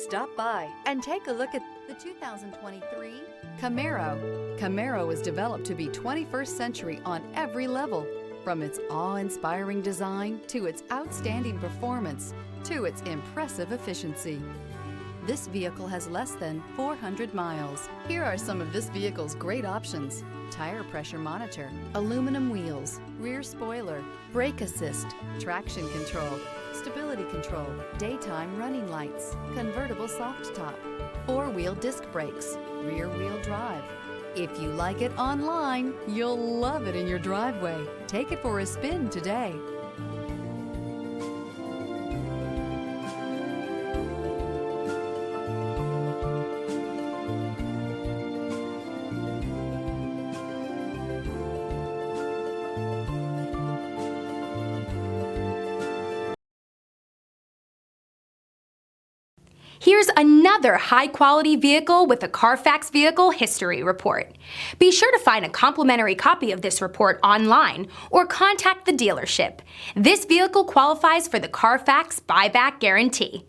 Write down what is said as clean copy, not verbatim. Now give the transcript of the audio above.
Stop by and take a look at the 2023 Camaro. Camaro is developed to be 21st century on every level, from its awe-inspiring design to its outstanding performance to its impressive efficiency. This vehicle has less than 400 miles. Here are some of this vehicle's great options: tire pressure monitor, aluminum wheels, rear spoiler, brake assist, traction control, stability control, daytime running lights, convertible soft top, four-wheel disc brakes, rear wheel drive. If you like it online, you'll love it in your driveway. Take it for a spin today. Here's another high-quality vehicle with a Carfax Vehicle History Report. Be sure to find a complimentary copy of this report online or contact the dealership. This vehicle qualifies for the Carfax Buyback Guarantee.